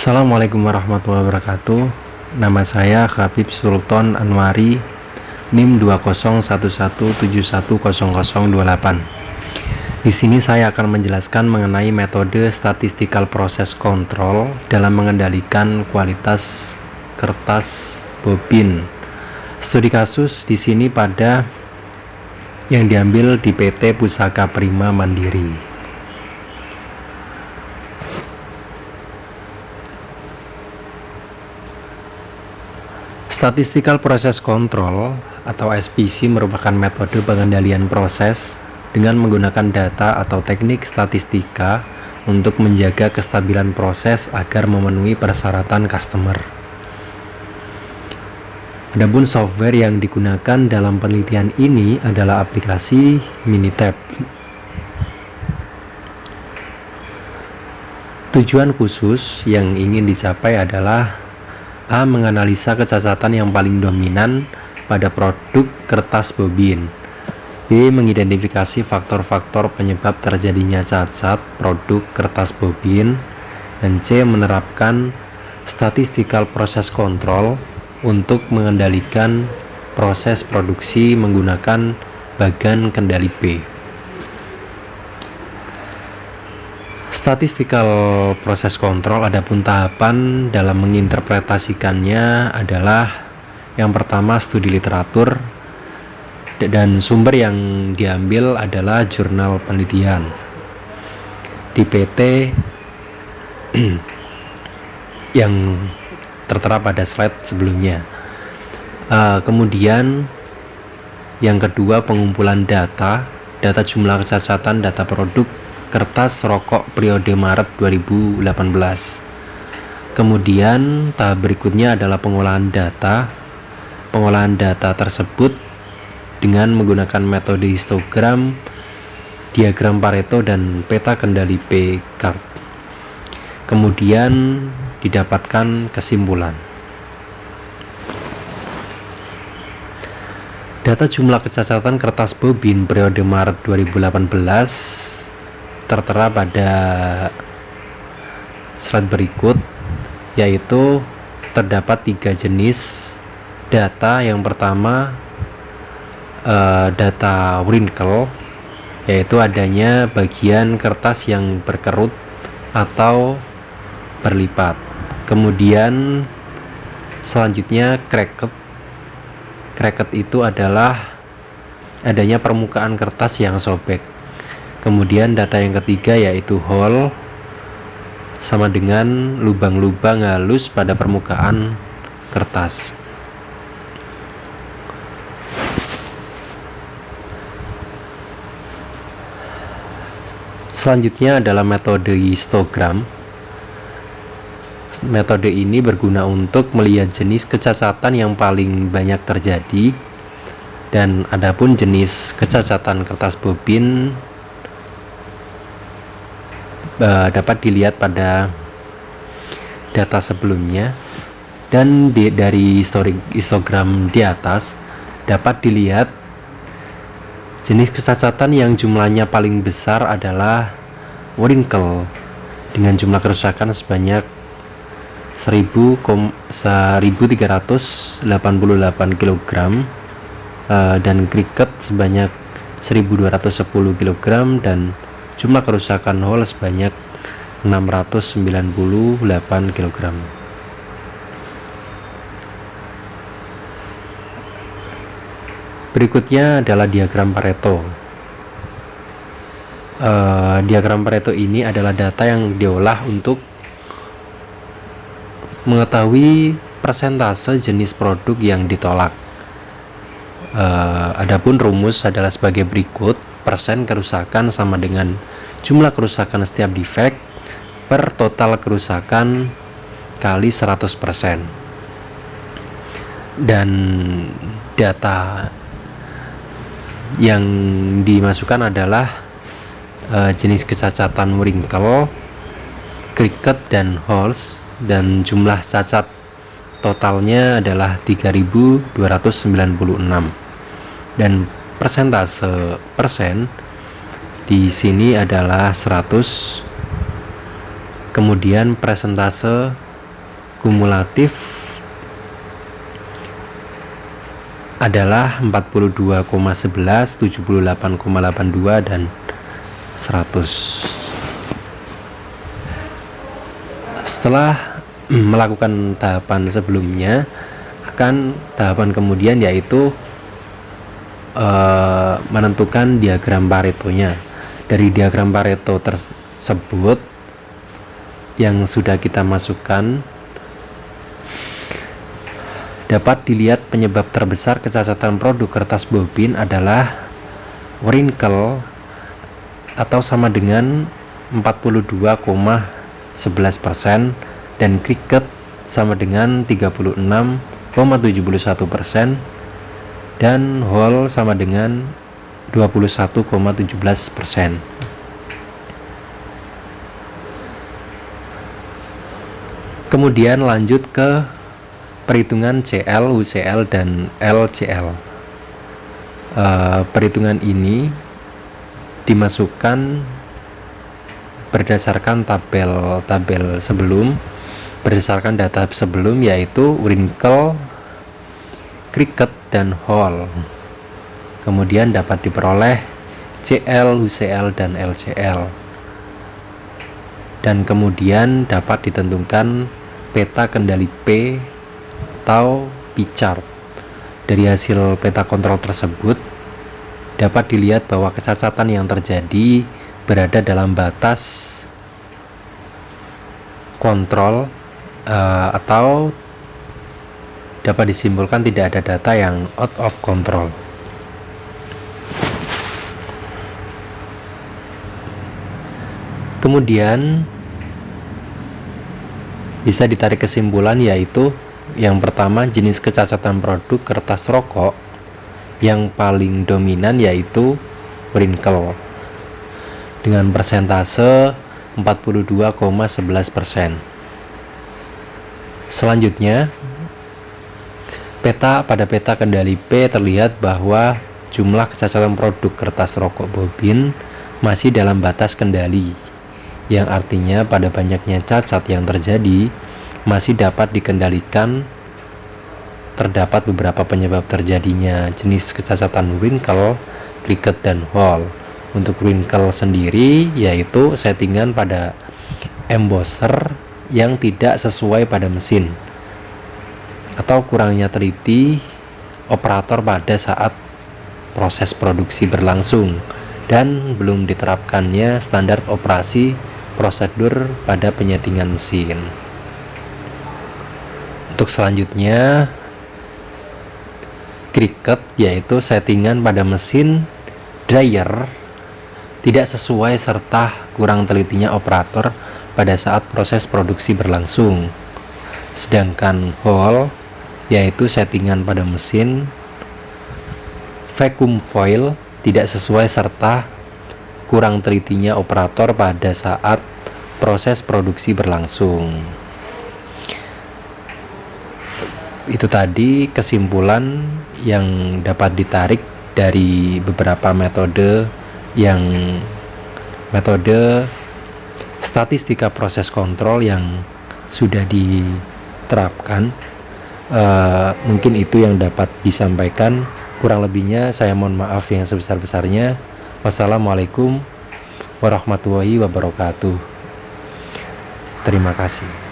Assalamualaikum warahmatullahi wabarakatuh. Nama saya Habib Sultan Anwari, NIM 20117171028. Di sini saya akan menjelaskan mengenai metode statistical process control dalam mengendalikan kualitas kertas bobin. Studi kasus di sini pada yang diambil di PT Pusaka Prima Mandiri. Statistical Process Control atau SPC merupakan metode pengendalian proses dengan menggunakan data atau teknik statistika untuk menjaga kestabilan proses agar memenuhi persyaratan customer. Adapun software yang digunakan dalam penelitian ini adalah aplikasi Minitab. Tujuan khusus yang ingin dicapai adalah A. Menganalisa kecacatan yang paling dominan pada produk kertas bobin. B. Mengidentifikasi faktor-faktor penyebab terjadinya cacat produk kertas bobin. Dan C. Menerapkan statistical process control untuk mengendalikan proses produksi menggunakan bagan kendali B. Statistical process control, adapun tahapan dalam menginterpretasikannya adalah yang pertama studi literatur, dan sumber yang diambil adalah jurnal penelitian di PT yang tertera pada slide sebelumnya. Kemudian yang kedua pengumpulan data jumlah kecacatan data produk kertas rokok periode Maret 2018. Kemudian tahap berikutnya adalah pengolahan data. Pengolahan data tersebut dengan menggunakan metode histogram, diagram Pareto, dan peta kendali P-Card. Kemudian didapatkan kesimpulan. Data jumlah kecacatan kertas bobin periode Maret 2018 tertera pada slide berikut, yaitu terdapat 3 jenis data. Yang pertama data wrinkle, yaitu adanya bagian kertas yang berkerut atau berlipat. Kemudian selanjutnya cracked itu adalah adanya permukaan kertas yang sobek. Kemudian data yang ketiga yaitu hole, sama dengan lubang-lubang halus pada permukaan kertas. Selanjutnya adalah metode histogram. Metode ini berguna untuk melihat jenis kecacatan yang paling banyak terjadi, dan adapun jenis kecacatan kertas bobin dapat dilihat pada data sebelumnya, dan dari histogram di atas dapat dilihat jenis kecacatan yang jumlahnya paling besar adalah wrinkle dengan jumlah kerusakan sebanyak 1388 kg, dan cricket sebanyak 1210 kg, dan jumlah kerusakan hole sebanyak 698 kg. Berikutnya adalah diagram Pareto. Diagram Pareto ini adalah data yang diolah untuk mengetahui persentase jenis produk yang ditolak. Adapun rumus adalah sebagai berikut: persen kerusakan sama dengan jumlah kerusakan setiap defect per total kerusakan kali 100%. Dan data yang dimasukkan adalah jenis kecacatan wrinkle, cricket, dan holes, dan jumlah cacat totalnya adalah 3296, dan persentase persen di sini adalah 100. Kemudian persentase kumulatif adalah 42,11, 78,82 dan 100. Setelah melakukan tahapan sebelumnya, akan tahapan kemudian yaitu menentukan diagram Paretonya. Dari diagram Pareto tersebut yang sudah kita masukkan, dapat dilihat penyebab terbesar kecacatan produk kertas bobin adalah wrinkle atau sama dengan 42,11% dan cricket sama dengan 36,71% dan hole sama dengan 21,17%. Kemudian lanjut ke perhitungan CL, UCL, dan LCL. Perhitungan ini dimasukkan berdasarkan tabel sebelum, berdasarkan data sebelum, yaitu wrinkle, cricket, dan hole. Kemudian dapat diperoleh CL, UCL, dan LCL. Dan kemudian dapat ditentukan peta kendali P atau P-chart. Dari hasil peta kontrol tersebut dapat dilihat bahwa kecacatan yang terjadi berada dalam batas kontrol, atau dapat disimpulkan tidak ada data yang out of control. Kemudian bisa ditarik kesimpulan, yaitu yang pertama, jenis kecacatan produk kertas rokok yang paling dominan yaitu wrinkle dengan persentase 42,11%. Selanjutnya, pada peta kendali P terlihat bahwa jumlah kecacatan produk kertas rokok bobin masih dalam batas kendali, yang artinya pada banyaknya cacat yang terjadi masih dapat dikendalikan. Terdapat beberapa penyebab terjadinya jenis kecacatan wrinkle, cricket, dan hole. Untuk wrinkle sendiri yaitu settingan pada embosser yang tidak sesuai pada mesin atau kurangnya teliti operator pada saat proses produksi berlangsung dan belum diterapkannya standar operasi prosedur pada penyetingan mesin. Untuk selanjutnya, cricket yaitu settingan pada mesin dryer tidak sesuai serta kurang telitinya operator pada saat proses produksi berlangsung. Sedangkan hole yaitu settingan pada mesin vacuum foil tidak sesuai serta kurang telitinya operator pada saat proses produksi berlangsung. Itu tadi kesimpulan yang dapat ditarik dari beberapa metode statistika proses kontrol yang sudah diterapkan. Mungkin itu yang dapat disampaikan. Kurang lebihnya saya mohon maaf yang sebesar-besarnya. Wassalamualaikum warahmatullahi wabarakatuh. Terima kasih.